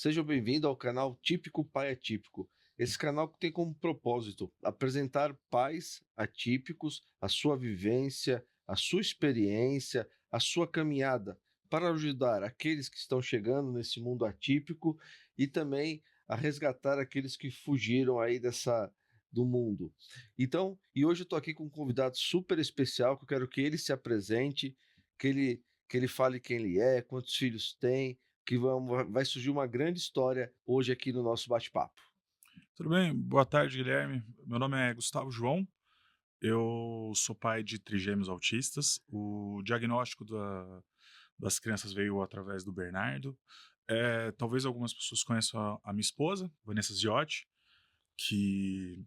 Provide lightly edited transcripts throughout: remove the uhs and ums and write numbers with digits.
Seja bem-vindo ao canal Típico Pai Atípico. Esse canal que tem como propósito apresentar pais atípicos, a sua vivência, a sua experiência, a sua caminhada, para ajudar aqueles que estão chegando nesse mundo atípico e também a resgatar aqueles que fugiram aí do mundo. Então, e hoje eu estou aqui com um convidado super especial que eu quero que ele se apresente, que ele fale quem ele é, quantos filhos tem, que vai surgir uma grande história hoje aqui no nosso bate-papo. Tudo bem? Boa tarde, Guilherme. Meu nome é Gustavo João. Eu sou pai de trigêmeos autistas. O diagnóstico das crianças veio através do Bernardo. Talvez algumas pessoas conheçam a minha esposa, Vanessa Ziotti, que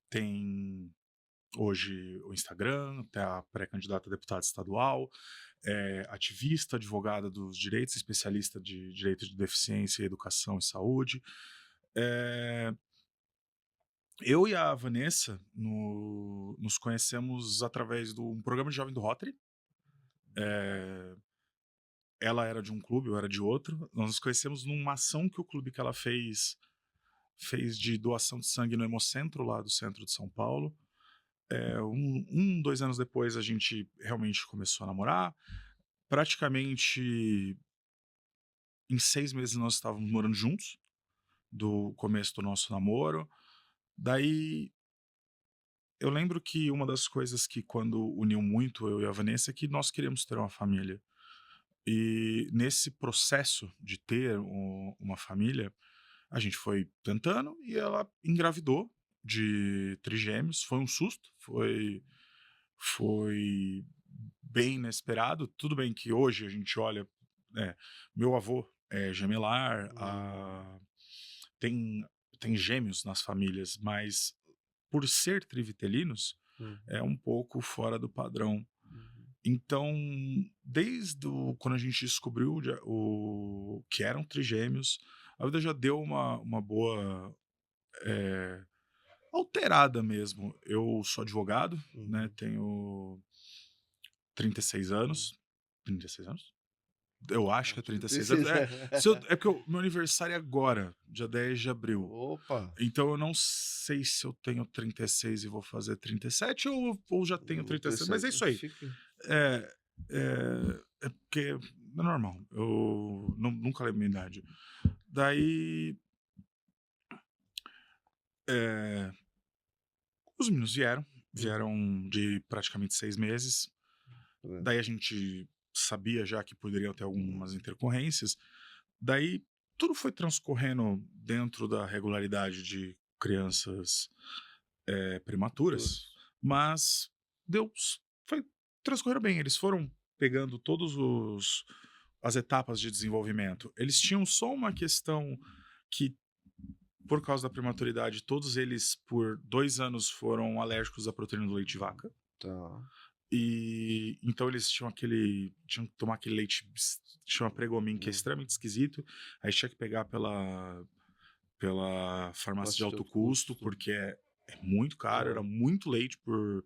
tem hoje o Instagram, é pré-candidata a deputada estadual, é ativista, advogada dos direitos, especialista de direitos de deficiência, educação e saúde. É, Eu e a Vanessa nos conhecemos através de um programa de jovem do Rotary. Eh, Ela era de um clube, eu era de outro. Nós nos conhecemos numa ação que o clube que ela fez de doação de sangue no Hemocentro, lá do centro de São Paulo. 2 anos depois a gente realmente começou a namorar. Praticamente em 6 meses nós estávamos morando juntos, do começo do nosso namoro. Daí eu lembro que uma das coisas que quando uniu muito eu e a Vanessa é que nós queríamos ter uma família. E nesse processo de ter uma família, a gente foi tentando e ela engravidou de trigêmeos. Foi um susto, foi bem inesperado. Tudo bem que hoje a gente olha, é, meu avô é gemelar, Hum, tem, tem gêmeos nas famílias, mas por ser trivitelinos, uhum, é um pouco fora do padrão. uhum. Então, quando a gente descobriu que eram trigêmeos, a vida já deu uma boa eh, alterada mesmo. Eu sou advogado, né? Uhum, Tenho 36 uhum. anos. 36 anos? Eu acho que é Acho que 36 anos. precisa. É porque o meu aniversário é agora, dia 10 de abril. Opa! Então eu não sei se eu tenho 36 e vou fazer 37 ou já tenho Não 36, mas precisa. é isso aí. Fica. É, é porque é normal, eu nunca lembro minha idade. Daí, eh, os meninos Uhum. vieram de praticamente 6 meses. É. Daí a gente sabia já que poderiam ter algumas intercorrências. Daí tudo foi transcorrendo dentro da regularidade de crianças prematuras, Todos. mas Deus foi transcorreu bem. Eles foram pegando todos os as etapas de desenvolvimento. Eles tinham só uma questão que, por causa da prematuridade, todos eles por 2 anos foram alérgicos à proteína do leite de vaca. Tá. E então eles tinham que tomar aquele leite chama Pregomin, que é Hum. extremamente esquisito. Aí tinha que pegar pela farmácia de Nossa, de alto alto custo, custo. porque é muito caro, era Aham. muito leite por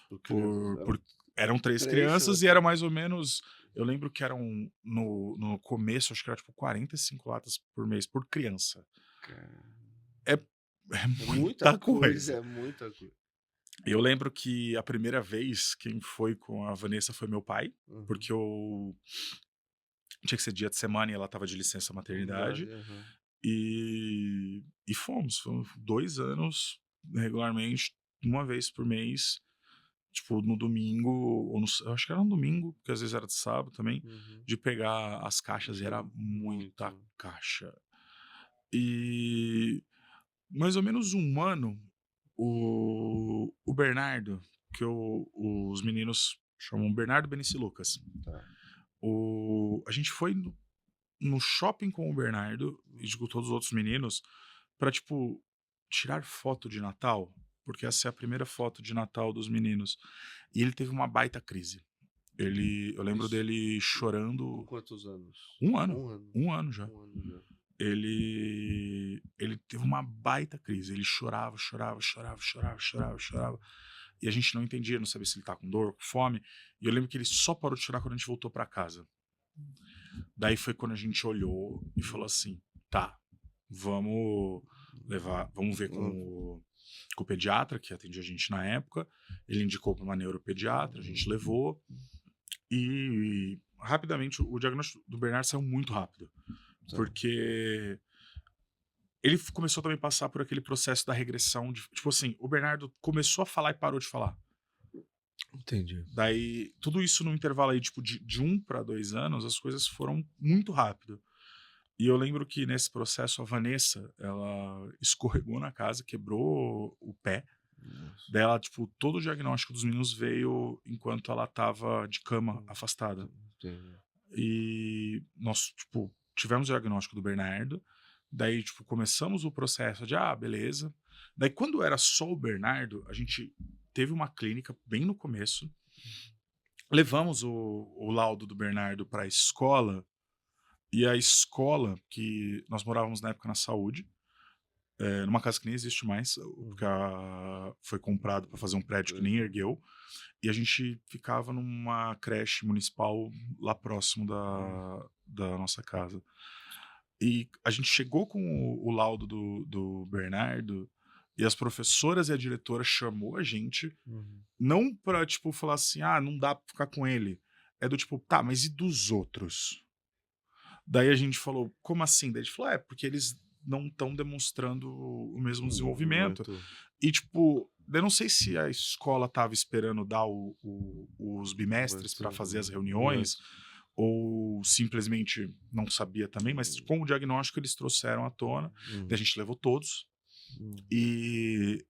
Por crianças. por Eram por eram 3 três, crianças e era mais ou menos, eu lembro que eram no começo, acho que era tipo 45 latas por mês por criança. cara, É é é muita muita coisa, coisa. é muita coisa. Eu lembro que a primeira vez quem foi com a Vanessa foi meu pai, Uhum. porque eu tinha que ser dia de semana e ela estava de licença maternidade, Verdade, aham. e fomos 2 anos regularmente, uma vez por mês. Tipo, no domingo, eu acho que era no domingo, porque às vezes era de sábado também, Uhum. de pegar as caixas e Era era muita muito. caixa. E mais ou menos um ano, o Bernardo, que os meninos chamam Bernardo, Benício e Lucas. Tá. A gente foi no shopping com o Bernardo e com todos os outros meninos pra, tipo, tirar foto de Natal, porque essa é a primeira foto de Natal dos meninos. E ele teve uma baita crise. Eu lembro Isso dele com chorando quantos anos? 1 ano, Um ano. 1 ano já. 1 ano já. Ele teve uma baita crise, ele chorava, chorava, chorava, chorava, chorava, chorava, e a gente não entendia, não sabia se ele estava com dor, com fome, e eu lembro que ele só parou de chorar quando a gente voltou pra casa. Daí foi quando a gente olhou e falou Hum. assim: tá, vamos ver com o pediatra que atendia a gente na época. Ele indicou para uma neuropediatra, a gente levou e rapidamente o diagnóstico do Bernardo saiu muito rápido, Tá. porque ele começou também a passar por aquele processo da regressão de, tipo assim, o Bernardo começou a falar e parou de falar. Entendi. Daí, tudo isso no intervalo aí, tipo, de 1 para 2 anos, as coisas foram muito rápido. E eu lembro que nesse processo a Vanessa, ela escorregou na casa, quebrou o pé. Nossa. Daí ela, tipo, todo o diagnóstico dos meninos veio enquanto ela tava de cama, afastada. Entendi. E nós, tipo, tivemos o diagnóstico do Bernardo. Daí, tipo, começamos o processo de, beleza. Daí, quando era só o Bernardo, a gente teve uma clínica bem no começo. Levamos o laudo do Bernardo para a escola. E a escola, que nós morávamos na época na Saúde, numa casa que nem existe mais, porque foi comprado para fazer um prédio que nem ergueu. E a gente ficava numa creche municipal lá próximo da nossa casa. E a gente chegou com o laudo do Bernardo, e as professoras e a diretora chamou a gente, não pra, tipo, falar assim, não dá pra ficar com ele. É do tipo, tá, mas e dos outros? Daí a gente falou, como assim? Daí a gente falou, porque eles não estão demonstrando o mesmo desenvolvimento. E, tipo, eu não sei se a escola tava esperando dar os bimestres para fazer as reuniões, ou simplesmente não sabia também, mas com o diagnóstico eles trouxeram à tona, daí a gente levou todos. E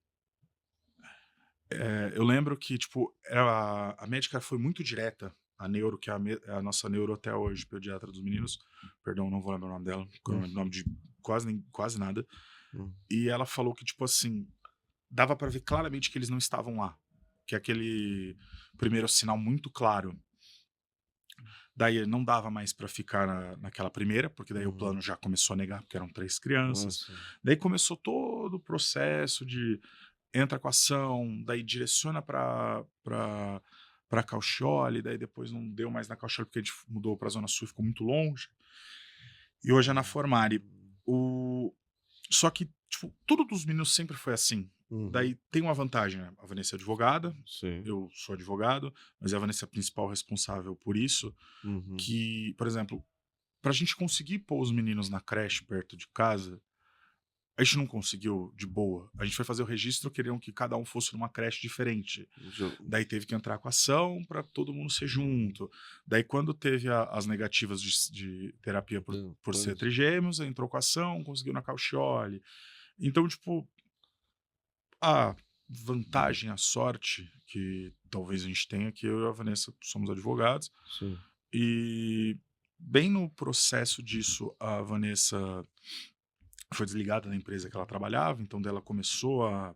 eu lembro que, tipo, a médica foi muito direta, a neuro, que é a nossa neuro até hoje, pediatra dos meninos, perdão, não vou lembrar o nome dela, porque eu não lembro o nome de quase nada, e ela falou que, tipo assim, dava para ver claramente que eles não estavam lá, que é aquele primeiro sinal muito claro. Daí não dava mais para ficar naquela primeira, porque daí o plano já começou a negar, porque eram 3 crianças. Nossa. Daí começou todo o processo de entra com a ação, daí direciona para Cauchioli, daí depois não deu mais na Cauchioli porque a gente mudou para a Zona Sul e ficou muito longe. E hoje é na Formari. Só que, tipo, tudo dos meninos sempre foi assim. Daí tem uma vantagem, né? A Vanessa é advogada, Sim. eu sou advogado, mas a Vanessa é a principal responsável por isso. Que, por exemplo, pra gente conseguir pôr os meninos na creche perto de casa, a gente não conseguiu de boa. A gente foi fazer o registro, queriam que cada um fosse numa creche diferente. Daí teve que entrar com a ação para todo mundo ser junto. Daí quando teve as negativas de terapia por ser trigêmeos, entrou com a ação, conseguiu na Cauchioli. Então, tipo, a vantagem, a sorte que talvez a gente tenha, que eu e a Vanessa somos advogados. Sim. E bem no processo disso, a Vanessa foi desligada da empresa que ela trabalhava, então dela começou a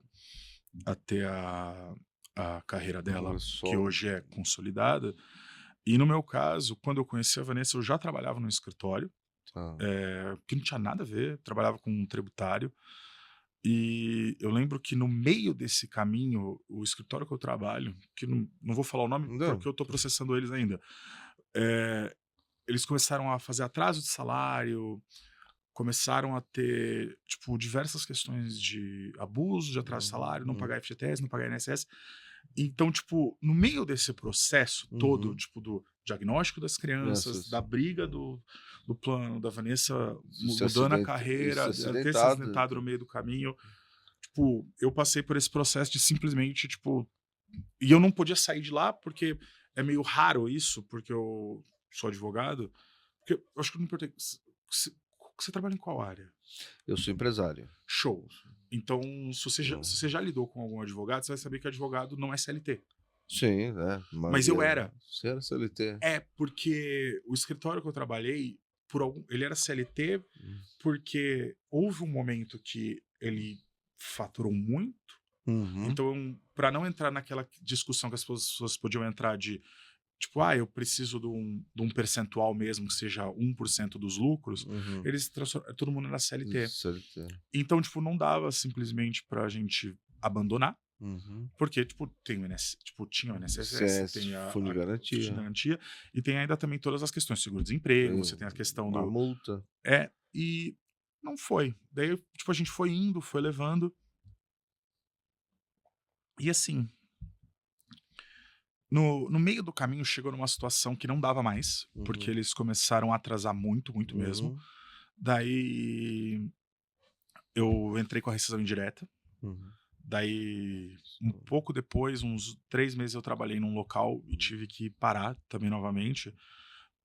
ter a carreira dela, que hoje é consolidada. E no meu caso, quando eu conheci a Vanessa, eu já trabalhava no escritório, que não tinha nada a ver, trabalhava com um tributário. E eu lembro que no meio desse caminho, o escritório que eu trabalho, que não vou falar o nome porque eu estou processando eles ainda, eles começaram a fazer atraso de salário, começaram a ter, tipo, diversas questões de abuso, de atraso de salário, não pagar FGTS, não pagar INSS. Então, tipo, no meio desse processo todo, tipo, do diagnóstico das crianças, da briga do plano, da Vanessa mudando a carreira, ter se acidentado no meio do caminho, tipo, eu passei por esse processo de simplesmente, tipo... E eu não podia sair de lá, porque é meio raro isso, porque eu sou advogado. Porque eu acho que eu não perguntei... Você trabalha em qual área? Eu sou empresário. Show. Então, se você já lidou com algum advogado, você vai saber que advogado não é CLT. Sim, né? Mas eu era. Você era CLT. Porque o escritório que eu trabalhei, ele era CLT porque houve um momento que ele faturou muito. Então, para não entrar naquela discussão que as pessoas podiam entrar de tipo, eu preciso de um percentual mesmo, que seja 1% dos lucros, eles todo mundo era CLT. Então, tipo, não dava simplesmente pra gente abandonar, porque, tipo, tinha o INSS, tem a Fundo de garantia, e tem ainda também todas as questões, seguro-desemprego, você tem a questão a multa. E não foi. Daí, tipo, a gente foi indo, foi levando. E assim, no meio do caminho chegou numa situação que não dava mais, porque Uhum. eles começaram a atrasar muito, muito mesmo. Uhum. Daí eu entrei com a rescisão indireta. Uhum. Daí, um pouco depois, uns 3 meses, eu trabalhei num local e tive que parar também novamente,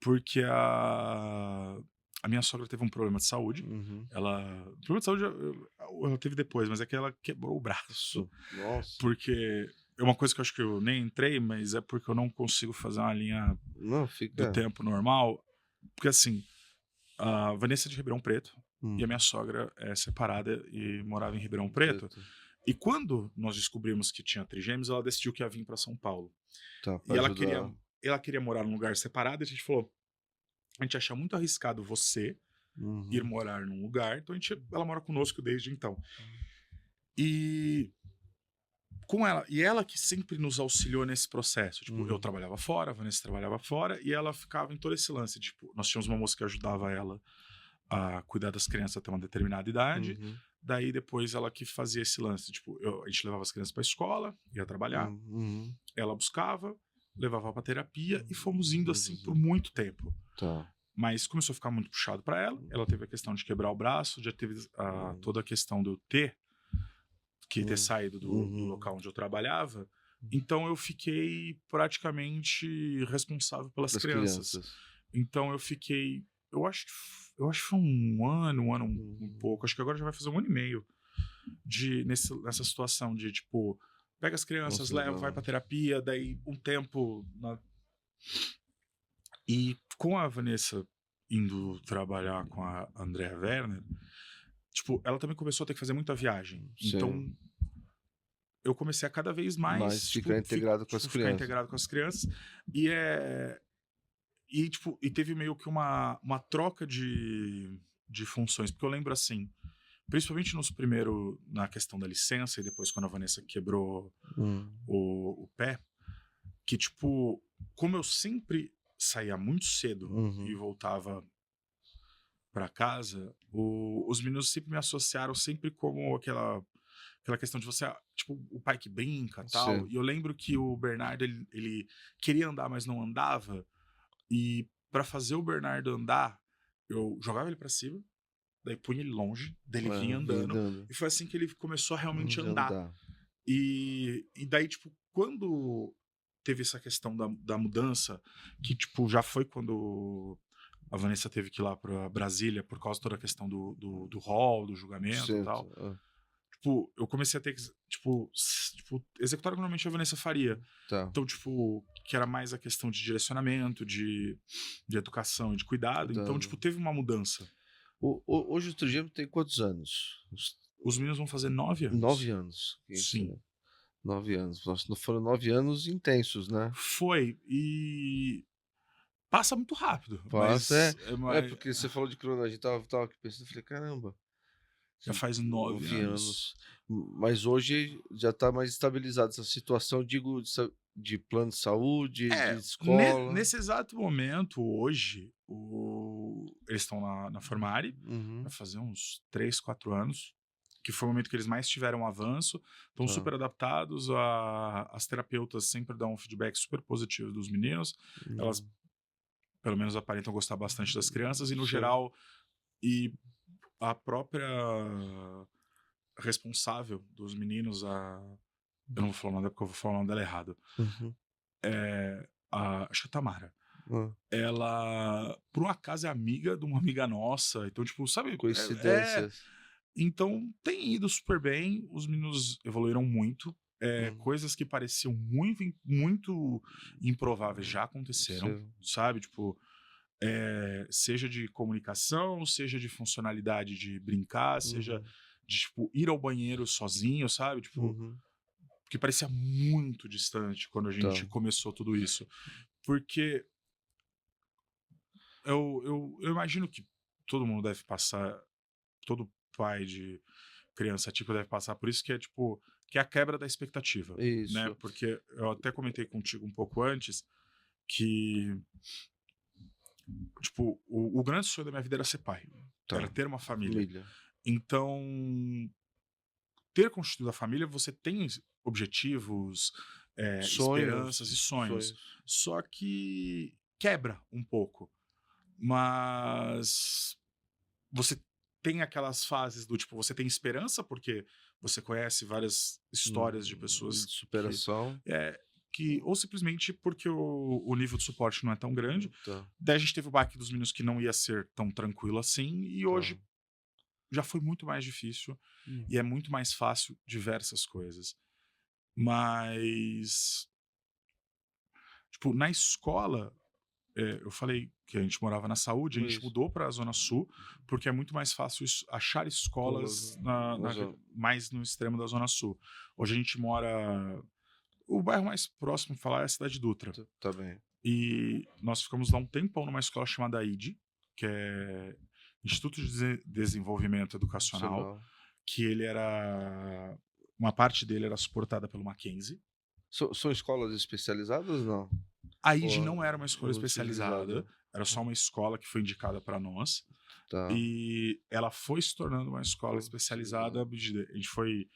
porque a minha sogra teve um problema de saúde. Uhum. Ela problema de saúde ela teve depois, mas é que ela quebrou o braço, Nossa. porque é uma coisa que eu acho que eu nem entrei, mas é porque eu não consigo fazer uma linha Não, do fica. tempo normal, porque assim, a Vanessa é de Ribeirão Preto e a Hum. minha sogra é separada e morava em Ribeirão Preto. Preto. E quando nós descobrimos que tinha trigêmeos, ela decidiu que ia vir para São Paulo. Tá, pra E ajudar. ela queria morar num lugar separado, e a gente falou: a gente acha muito arriscado você ir Uhum. morar num lugar, então ela mora conosco desde então. E com ela, e ela que sempre nos auxiliou nesse processo. Tipo, eu Uhum. trabalhava fora, a Vanessa trabalhava fora, e ela ficava em todo esse lance. Tipo, nós tínhamos uma moça que ajudava ela a cuidar das crianças até uma determinada idade. Uhum. Daí depois ela que fazia esse lance. Tipo, a gente levava as crianças pra escola, ia trabalhar, Uhum. ela buscava, levava pra terapia e fomos indo assim por Uhum. muito tempo. Tá. Mas começou a ficar muito puxado para ela. Ela teve a questão de quebrar o braço, já teve toda a questão do ter Uhum. saído do Uhum. local onde eu trabalhava. Então eu fiquei praticamente responsável pelas Das crianças. crianças. Então eu fiquei, eu acho que foi um ano um Uhum. pouco. Acho que agora já vai fazer 1 ano e meio nessa situação de tipo, pega as crianças, Nossa, leva, vai legal. pra terapia, daí um tempo e com a Vanessa indo trabalhar com a Andrea Werner, tipo, ela também começou a ter que fazer muita viagem. Sim. Então, eu comecei a cada vez mais, Mas ficar integrado com as ficar crianças. integrado com as crianças. E tipo, e teve meio que uma troca de funções. Porque eu lembro assim, principalmente na questão da licença, e depois quando a Vanessa quebrou Hum. o pé, que tipo, como eu sempre saía muito cedo e Uhum. voltava para casa, os meninos sempre me associaram sempre como aquela questão de você, tipo, o pai que brinca tal. Sim. E eu lembro que o Bernardo, ele queria andar, mas não andava. E para fazer o Bernardo andar, eu jogava ele para cima, daí punha ele longe, daí ele vinha Vem andando. dando. E foi assim que ele começou a realmente De andar. andar. E daí, tipo, quando teve essa questão da mudança, que, tipo, já foi quando a Vanessa teve que ir lá pra Brasília por causa de toda a questão do hall, do julgamento e tal. Certo. Ah, Tipo, eu comecei a ter que, tipo, executar o que normalmente a Vanessa faria. tá. Então, tipo, que era mais a questão de direcionamento, de educação e de cuidado. Então, tipo, Cuidado. teve uma mudança. Hoje o Trigêmeo tem quantos anos? Os meninos vão fazer 9 9 anos. anos. Isso, Sim. né? 9 anos. Nossa, não foram 9 anos intensos, né? Foi. E passa muito rápido, Passa, mas porque você falou de crono, a gente tava aqui pensando, eu falei, caramba, já faz 9 9 anos. anos. Mas hoje já está mais estabilizada essa situação, digo, de plano de saúde, de escola. Nesse exato momento, hoje, eles estão na Formari, vai Uhum. fazer uns 3, 4 anos, que foi o momento que eles mais tiveram avanço, estão Tá. super adaptados, as terapeutas sempre dão um feedback super positivo dos meninos, elas Uhum. pelo menos aparentam gostar bastante das crianças, e no Sim. geral, e a própria responsável dos meninos, eu não vou falar o nome dela porque eu vou falar o nome dela errado. Uhum. Acho que é a Tamara. Ah, Ela, por um acaso, é amiga de uma amiga nossa. Então, tipo, sabe? coincidências. Então, tem ido super bem. Os meninos evoluíram muito. Uhum. Coisas que pareciam muito, muito improváveis já aconteceram, Sim. sabe? Tipo, seja de comunicação, seja de funcionalidade de brincar, seja Uhum. de, tipo, ir ao banheiro sozinho, sabe? Tipo, Uhum. que parecia muito distante quando a Tá. gente começou tudo isso. Porque eu imagino que todo mundo deve passar, todo pai de criança tipo deve passar por isso, que é tipo, que é a quebra da expectativa, né? Isso. Porque eu até comentei contigo um pouco antes que, tipo, o grande sonho da minha vida era ser pai. era ter uma família. Família. Então, ter constituído a família, você tem objetivos, Sonhos, esperanças e sonhos. sonhos. Só que quebra um pouco. Mas você tem aquelas fases do tipo, você tem esperança, porque você conhece várias histórias de pessoas De superação. ou simplesmente porque o nível de suporte não é tão grande. Tá, Daí a gente teve o baque dos meninos que não ia ser tão tranquilo assim, e hoje tá. já foi muito mais difícil e é Uhum. muito mais fácil diversas coisas. Mas, tipo, na escola, eu falei que a gente morava na Saúde, a gente Isso. mudou para a Zona Sul, porque é muito mais fácil achar escolas mais no extremo da Zona Sul. Hoje a gente mora. O bairro mais próximo a falar é a Cidade Dutra. Tá bem. E nós ficamos lá um tempão numa escola chamada ID, que é Instituto de Desenvolvimento Educacional, Nacional. que ele era. Uma parte dele era suportada pelo Mackenzie. São escolas especializadas, não? A ID Ou não era uma escola especializada, era só uma escola que foi indicada para nós. Tá. E ela foi se tornando uma escola especializada. A gente foi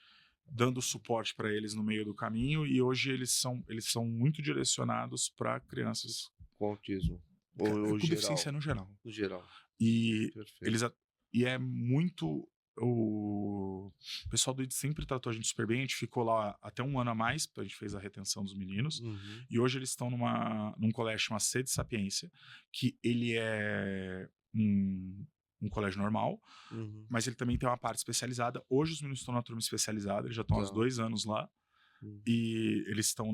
dando suporte para eles no meio do caminho, e hoje eles são muito direcionados para crianças Com autismo. Ou com geral. deficiência no geral. No geral. E Perfeito. e é muito. O pessoal do ID sempre tratou a gente super bem. A gente ficou lá até um ano a mais, a gente fez a retenção dos meninos. Uhum. E hoje eles estão num colégio chamado Sede Sapiência, que ele é um colégio normal, Uhum. mas ele também tem uma parte especializada. Hoje os meninos estão na turma especializada, eles já estão há Tá. 2 anos lá. E eles estão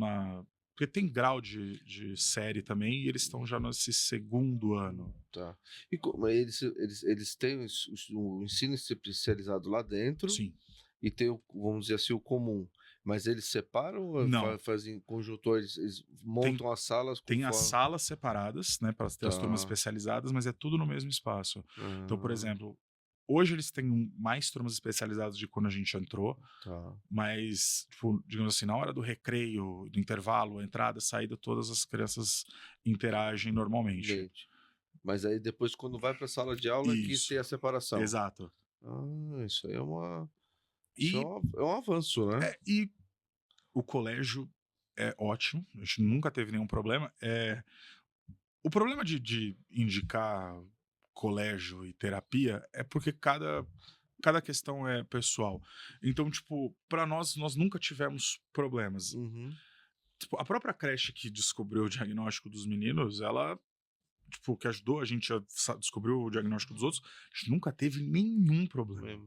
porque tem grau de série também, e eles estão já nesse 2º ano. Tá. E como eles têm o ensino especializado lá dentro Sim. e tem vamos dizer assim, o comum. Mas eles separam ou Não. fazem conjunto, eles montam as salas Tem as conforme... salas separadas, né, para ter as turmas Tá. especializadas, mas é tudo no mesmo espaço. Então, por Ah, exemplo, hoje eles têm mais turmas especializadas de quando a gente entrou, tá. mas, tipo, digamos assim, na hora do recreio, do intervalo, entrada, saída, todas as crianças interagem normalmente. Gente. Mas aí depois, quando vai para a sala de aula, que Isso. tem a separação. Exato. Isso aí E, é um avanço, né? e o colégio é ótimo, a gente nunca teve nenhum problema. O problema de indicar colégio e terapia é porque cada questão é pessoal. Então, tipo, para nós nunca tivemos problemas. Uhum. Tipo, a própria creche que descobriu o diagnóstico dos meninos, ela, tipo, que ajudou a gente a descobrir o diagnóstico dos outros, a gente nunca teve nenhum problema.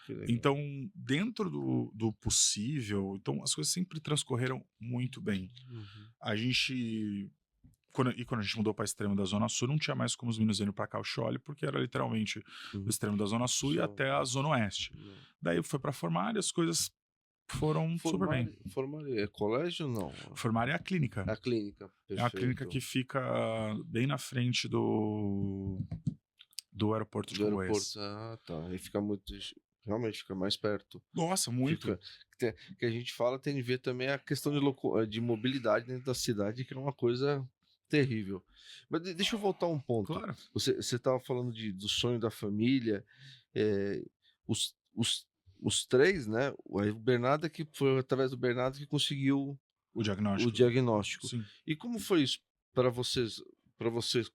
Que legal. Então, dentro do possível, então as coisas sempre transcorreram muito bem. Uhum. A gente... quando a gente mudou para o extremo da Zona Sul, não tinha mais como os meninos irem para Calcioli, porque era literalmente do extremo da Zona Sul e até a Zona Oeste. Daí foi para Formária, as coisas foram super bem. Formária é colégio ou não? Formária é a clínica. A clínica, perfeito. É a clínica que fica bem na frente do aeroporto de Congonhas. Ah, tá. Aí fica muito... Realmente fica mais perto. Nossa, muito. Que a gente fala, tem de ver também a questão de mobilidade dentro da cidade, que é uma coisa terrível. Mas deixa eu voltar um ponto. Claro. Você estava falando do sonho da família. Os 3, né? O Bernardo, que foi através do Bernardo que conseguiu o diagnóstico. Sim. E como foi isso para vocês? Para vocês,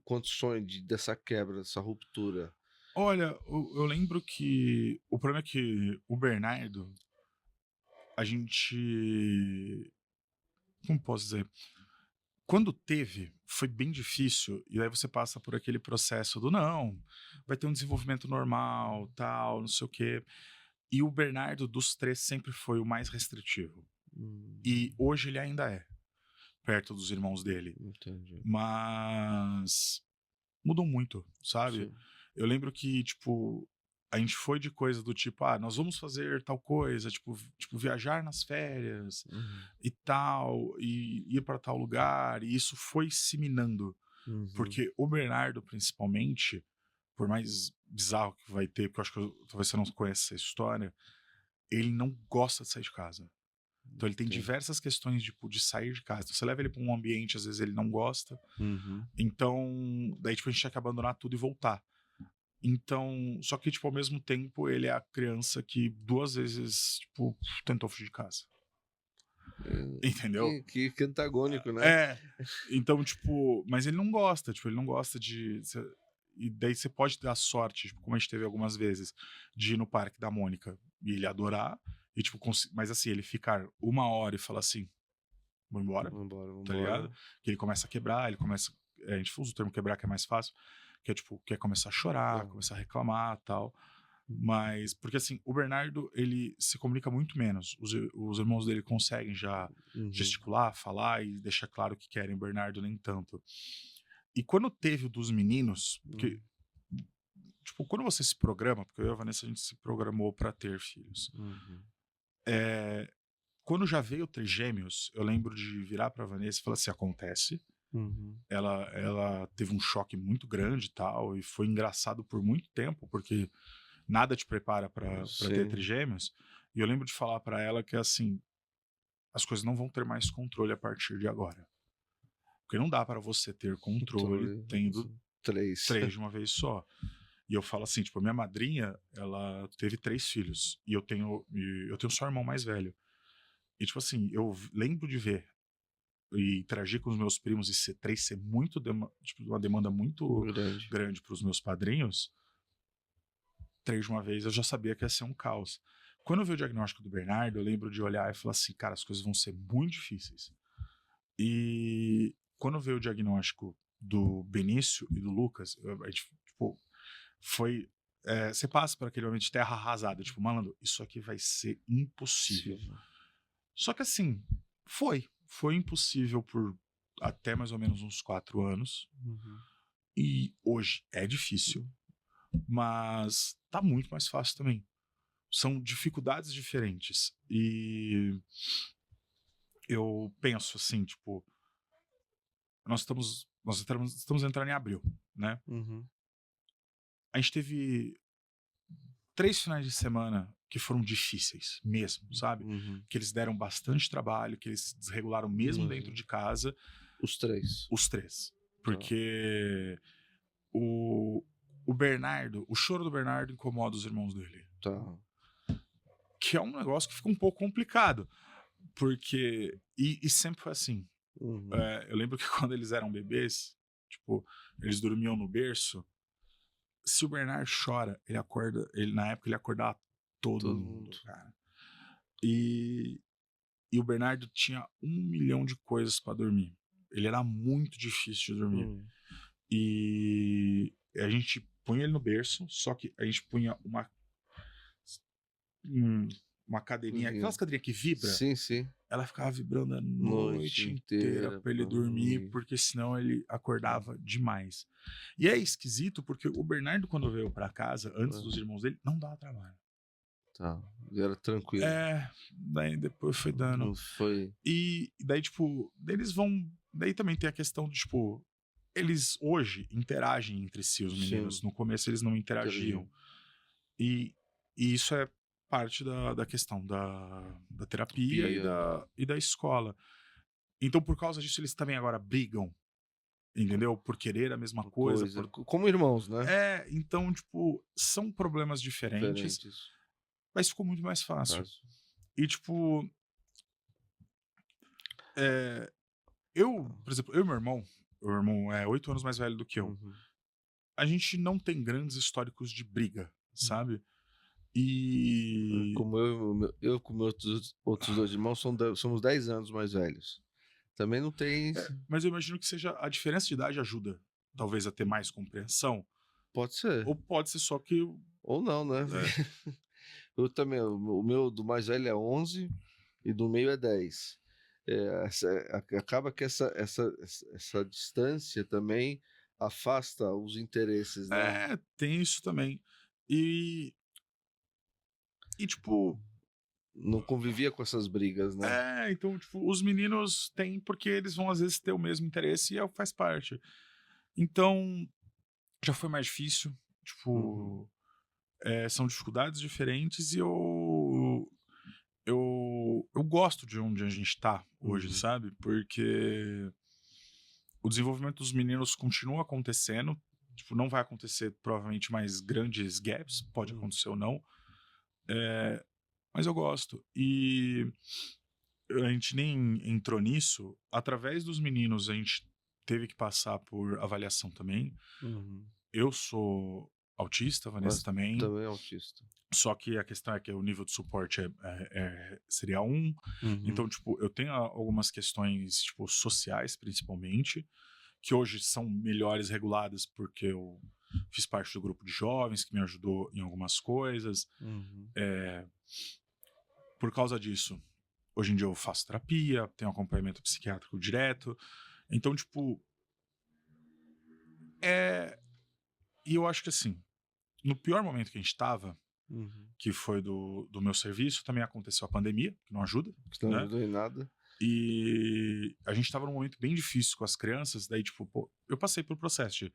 quanto sonho dessa quebra, dessa ruptura? Olha, eu lembro que o problema é que o Bernardo, a gente... Como posso dizer? Quando teve, foi bem difícil, e aí você passa por aquele processo do não, vai ter um desenvolvimento normal, tal, não sei o quê. E o Bernardo, dos 3, sempre foi o mais restritivo. E hoje ele ainda é, perto dos irmãos dele. Entendi. Mas mudou muito, sabe? Sim. Eu lembro que, tipo, a gente foi de coisa do tipo, nós vamos fazer tal coisa, tipo viajar nas férias e tal, e ir para tal lugar, e isso foi se minando. Porque o Bernardo, principalmente, por mais bizarro que vai ter, porque eu acho que talvez você não conheça essa história, ele não gosta de sair de casa. Então ele tem diversas questões tipo, de sair de casa. Então você leva ele para um ambiente, às vezes ele não gosta. Então, daí tipo, a gente tinha que abandonar tudo e voltar. Então, só que, tipo, ao mesmo tempo, ele é a criança que 2 vezes, tipo, tentou fugir de casa. Entendeu? Que antagônico, né? É. Então, tipo, mas ele não gosta, tipo, ele não gosta de. E daí você pode ter a sorte, tipo, como a gente teve algumas vezes, de ir no Parque da Mônica e ele adorar, e, tipo, mas assim, ele ficar 1 hora e falar assim, vou embora, Vambora, tá ligado? vambora. Que ele começa a quebrar, ele começa. A gente usa o termo quebrar, que é mais fácil, que é tipo, quer começar a chorar, Aham. começar a reclamar tal. Mas, porque assim, o Bernardo, ele se comunica muito menos. Os irmãos dele conseguem já Uhum. gesticular, falar e deixar claro que querem, o Bernardo nem tanto. E quando teve o dos meninos, porque, Uhum. tipo, quando você se programa, porque eu e a Vanessa a gente se programou pra ter filhos. Uhum. Quando já veio trigêmeos, eu lembro de virar pra Vanessa e falar assim: acontece. Uhum. Ela teve um choque muito grande e tal, e foi engraçado por muito tempo, porque nada te prepara pra ter Sim. trigêmeos. E eu lembro de falar pra ela que, assim, as coisas não vão ter mais controle a partir de agora. Porque não dá pra você ter controle Controle. tendo 3. 3 de uma vez só. E eu falo assim, tipo, a minha madrinha, ela teve 3 filhos, e eu tenho só um irmão mais velho. E, tipo assim, eu lembro de ver e interagir com os meus primos e ser 3 ser muito tipo, uma demanda muito Grande. grande pros meus padrinhos. 3 de uma vez, eu já sabia que ia ser um caos. Quando eu vi o diagnóstico do Bernardo, eu lembro de olhar e falar assim, cara, as coisas vão ser muito difíceis. E quando veio o diagnóstico do Benício e do Lucas, a gente, tipo, foi. Você passa por aquele momento de terra arrasada, tipo, malandro, isso aqui vai ser impossível. Possível. Só que assim, foi impossível por até mais ou menos uns 4 anos. Uhum. E hoje é difícil, mas tá muito mais fácil também. São dificuldades diferentes. E eu penso assim, tipo, nós estamos entrando em abril, né? Uhum. A gente teve 3 finais de semana que foram difíceis mesmo, sabe? Uhum. Que eles deram bastante trabalho, que eles desregularam mesmo dentro Imagino. de casa, Os 3. os 3. Tá. Porque o, o Bernardo, o choro do Bernardo incomoda os irmãos dele. Tá. Que é um negócio que fica um pouco complicado. Porque. E sempre foi assim. Uhum. Eu lembro que quando eles eram bebês, tipo, eles dormiam no berço. Se o Bernardo chora, ele acorda. Na época ele acordava todo Todo mundo, mundo. cara. E o Bernardo tinha 1 milhão de coisas pra dormir. Ele era muito difícil de dormir. E a gente punha ele no berço, só que a gente punha uma cadeirinha, aquelas cadeirinhas que vibra, Sim, sim. ela ficava vibrando a Noite noite inteira inteira pra ele pra dormir, dormir. porque senão ele acordava demais. E é esquisito porque o Bernardo, quando veio pra casa, antes dos irmãos dele, não dava trabalho. Tá. Era tranquilo. Daí depois foi dando. Não foi. E daí, tipo, eles vão. Daí também tem a questão de, tipo, eles hoje interagem entre si, os meninos. Sim. No começo eles não interagiam. E, e isso é parte da questão da terapia e Pia. da escola. Então, por causa disso, eles também agora brigam, entendeu? Por querer a mesma coisa. Coisa. Como irmãos, né? Então, tipo, são problemas diferentes, Diferentes. mas ficou muito mais fácil. Fácil. E, tipo, por exemplo, eu e meu irmão é 8 anos mais velho do que eu. Uhum. A gente não tem grandes históricos de briga, sabe? E. Como eu com meus outros 2 irmãos somos 10 anos mais velhos. Também não tem. Mas eu imagino que seja a diferença de idade ajuda, talvez, a ter mais compreensão. Pode ser. Ou pode ser só que. Ou não, né? Eu também. O meu do mais velho é 11 e do meio é 10. Acaba que essa distância também afasta os interesses, né? Tem isso também. E tipo. Não convivia com essas brigas, né? Então, tipo, os meninos têm porque eles vão às vezes ter o mesmo interesse e faz parte. Então, já foi mais difícil. Uhum. Tipo, são dificuldades diferentes e eu gosto de onde a gente tá hoje, Uhum. sabe? Porque o desenvolvimento dos meninos continua acontecendo. tipo, não vai acontecer provavelmente mais grandes gaps, pode acontecer ou não, mas eu gosto. E a gente nem entrou nisso, através dos meninos a gente teve que passar por avaliação também. Uhum. Eu sou autista, a Vanessa Mas também, também é autista. só que a questão é que o nível de suporte seria 1. Então, tipo, eu tenho algumas questões, tipo, sociais, principalmente, que hoje são melhores reguladas porque eu fiz parte do grupo de jovens, que me ajudou em algumas coisas. Uhum. Por causa disso, hoje em dia eu faço terapia, tenho acompanhamento psiquiátrico direto. Então, tipo, e eu acho que assim, no pior momento que a gente tava, Uhum. que foi do meu serviço, também aconteceu a pandemia, que não ajuda, Que não né? ajudou em nada. E a gente tava num momento bem difícil com as crianças, daí, tipo, pô, eu passei por um processo de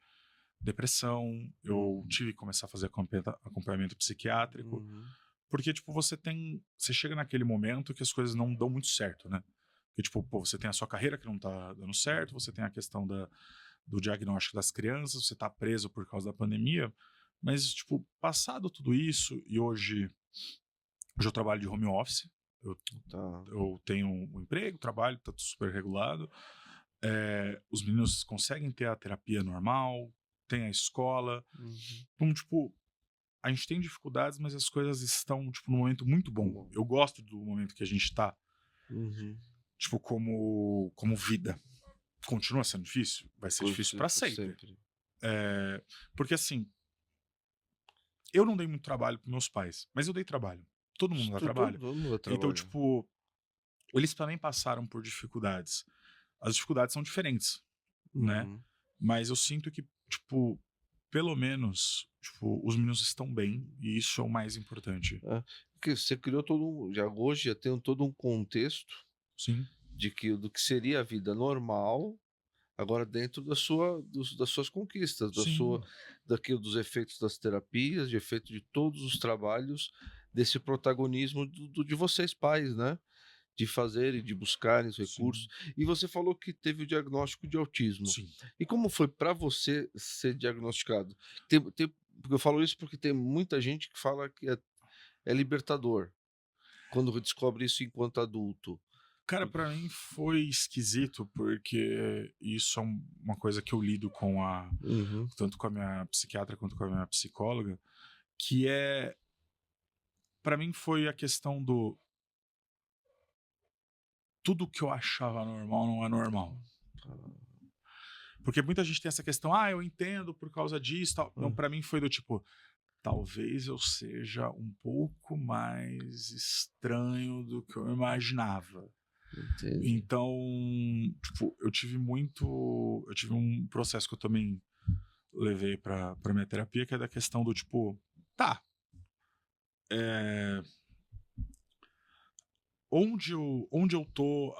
depressão, eu tive que começar a fazer acompanhamento psiquiátrico, Uhum. porque, tipo, você chega naquele momento que as coisas não dão muito certo, né? Porque, tipo, pô, você tem a sua carreira que não tá dando certo, você tem a questão do diagnóstico das crianças, você tá preso por causa da pandemia, mas, tipo, passado tudo isso, e hoje eu trabalho de home office, eu, Tá. eu tenho um emprego, trabalho, tá tudo super regulado, os meninos conseguem ter a terapia normal, tem a escola, Uhum. então, tipo, a gente tem dificuldades, mas as coisas estão, tipo, num momento muito bom. Bom. Eu gosto do momento que a gente tá, Uhum. tipo, como vida. Continua sendo difícil? Vai ser difícil para sempre. Sempre. Porque, assim, eu não dei muito trabalho pros meus pais, mas eu dei trabalho. Todo mundo dá trabalho. Todo mundo Então, trabalha. tipo, eles também passaram por dificuldades. As dificuldades são diferentes, né? Uhum. Mas eu sinto que, tipo, pelo menos, tipo, os meninos estão bem e isso é o mais importante. Porque você criou já hoje já tem todo um contexto Sim, do que seria a vida normal, agora dentro das suas conquistas, sim, dos efeitos das terapias, de efeito de todos os trabalhos, desse protagonismo de vocês pais, né? De fazerem, de buscarem os recursos. sim, E você falou que teve o diagnóstico de autismo. sim. E como foi para você ser diagnosticado? Porque eu falo isso porque tem muita gente que fala que é libertador quando descobre isso enquanto adulto. Cara, pra mim foi esquisito, porque isso é uma coisa que eu lido Uhum. tanto com a minha psiquiatra quanto com a minha psicóloga, que pra mim foi a questão do tudo que eu achava normal não é normal. Porque muita gente tem essa questão, eu entendo por causa disso, tal. Não, Ah, pra mim foi do tipo, talvez eu seja um pouco mais estranho do que eu imaginava. entendi. Então, tipo, eu tive um processo que eu também levei pra minha terapia, que é da questão do tipo, tá, é, onde eu tô,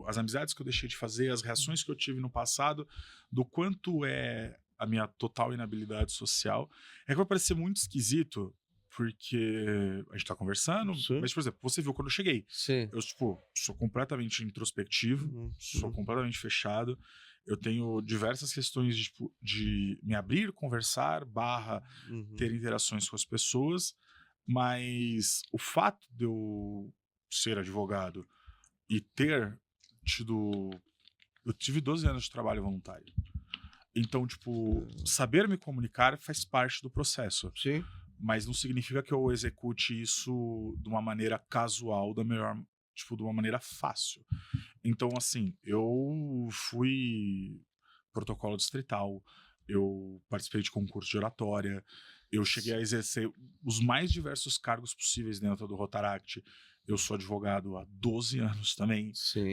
as amizades que eu deixei de fazer, as reações que eu tive no passado, do quanto é a minha total inabilidade social. É que vai parecer muito esquisito, porque a gente tá conversando, Sim, mas, por exemplo, você viu quando eu cheguei. sim. Eu, tipo, sou completamente introspectivo, Uhum, sou completamente fechado. Eu tenho diversas questões de, tipo, de me abrir, conversar, ter uhum, interações com as pessoas, mas o fato de eu ser advogado e ter tido. Eu tive 12 anos de trabalho voluntário. Então, tipo, saber me comunicar faz parte do processo. sim. Mas não significa que eu execute isso de uma maneira casual, de uma maneira fácil. Então, assim, eu fui protocolo distrital, eu participei de concurso de oratória, eu cheguei a exercer os mais diversos cargos possíveis dentro do Rotaract. Eu sou advogado há 12 anos também.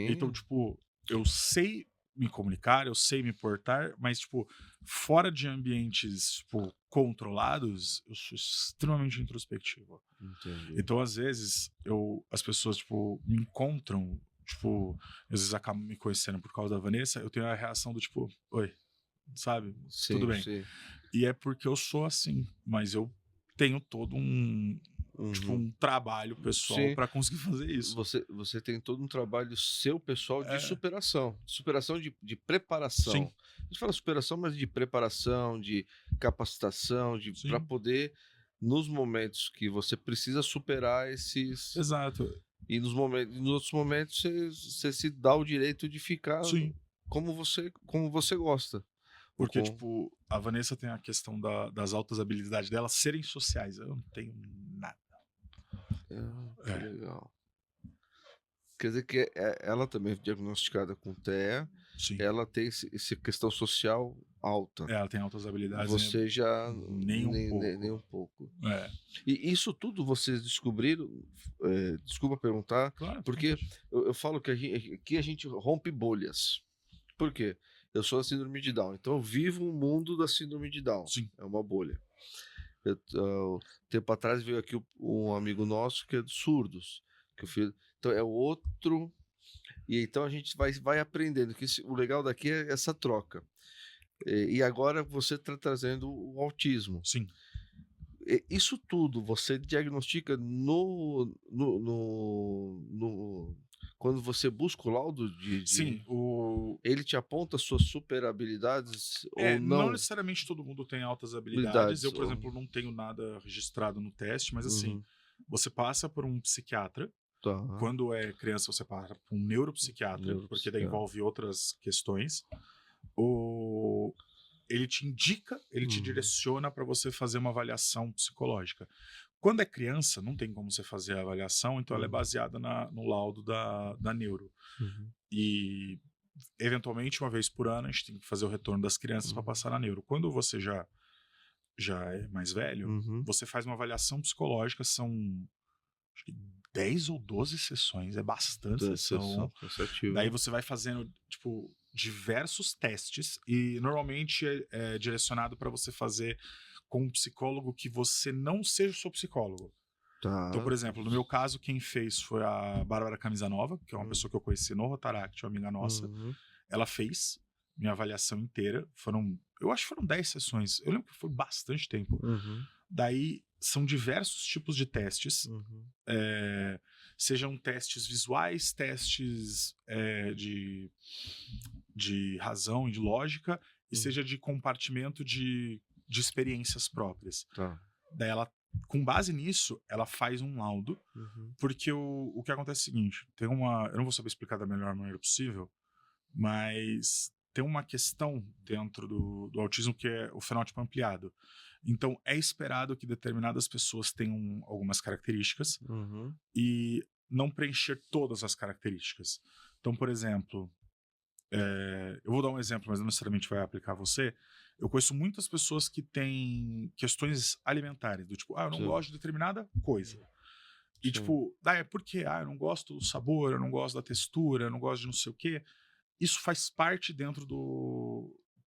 Então, Sim. tipo, eu sei me comunicar, eu sei me portar, mas, tipo, fora de ambientes, tipo, controlados, eu sou extremamente introspectivo. Entendi. Então, às vezes, as pessoas, tipo, me encontram, tipo, às vezes acabam me conhecendo por causa da Vanessa, eu tenho a reação do tipo, oi, sabe? Tudo Sim, bem. sim. E é porque eu sou assim, mas eu tenho todo tipo, um trabalho pessoal Sim. para conseguir fazer isso. Você tem todo um trabalho seu pessoal de É. superação de Sim. preparação. A gente fala superação, mas de preparação, de capacitação, para Sim. poder, nos momentos que você precisa superar esses. Exato. E nos outros momentos você se dá o direito de ficar Sim. como você gosta. Porque, tipo, a Vanessa tem a questão das altas habilidades dela serem sociais. Eu não tenho nada. Que legal. Quer dizer que ela também é diagnosticada com TEA, Sim. ela tem essa questão social alta. Ela tem altas habilidades. Você já nem um pouco. É. E isso tudo vocês descobriram, desculpa perguntar, Claro, porque eu falo que aqui a gente rompe bolhas. Por quê? Eu sou a síndrome de Down, então eu vivo o mundo da síndrome de Down. Sim. É uma bolha. Tempo atrás veio aqui um amigo nosso que é dos surdos, que o filho, então é outro, e então a gente vai aprendendo que o legal daqui é essa troca. E agora você está trazendo o autismo. Sim. Isso tudo você diagnostica quando você busca o laudo Sim, ele te aponta suas super habilidades ou não? Não necessariamente todo mundo tem altas habilidades. Eu, por exemplo, não tenho nada registrado no teste, mas assim, você passa por um psiquiatra. Tá. Quando é criança, você passa por um neuropsiquiatra, porque daí envolve outras questões. Ele te indica, ele te direciona para você fazer uma avaliação psicológica. Quando é criança, não tem como você fazer a avaliação, então ela é baseada no laudo da neuro. E, eventualmente, uma vez por ano, a gente tem que fazer o retorno das crianças para passar na neuro. Quando você já é mais velho, você faz uma avaliação psicológica, são acho que 10 ou 12 sessões, é bastante sessão. Daí você vai fazendo, tipo, diversos testes e normalmente é direcionado para você fazer com um psicólogo que você não seja o seu psicólogo. Tá. Então, por exemplo, no meu caso, quem fez foi a Bárbara Camisa Nova, que é uma pessoa que eu conheci no Rotaract, uma amiga nossa. Ela fez minha avaliação inteira. Eu acho que foram 10 sessões. Eu lembro que foi bastante tempo. Daí, são diversos tipos de testes. Sejam testes visuais, testes de razão e de lógica, e seja de compartimento de experiências próprias. Tá. Daí ela, com base nisso, ela faz um laudo, porque o que acontece é o seguinte, eu não vou saber explicar da melhor maneira possível, mas tem uma questão dentro do autismo que é o fenótipo ampliado. Então, é esperado que determinadas pessoas tenham algumas características e não preencher todas as características. Então, por exemplo, eu vou dar um exemplo, mas não necessariamente vai aplicar a você. Eu conheço muitas pessoas que têm questões alimentares, do tipo, eu não gosto de determinada coisa. E tipo, é porque eu não gosto do sabor, eu não gosto da textura, eu não gosto de não sei o quê. Isso faz parte dentro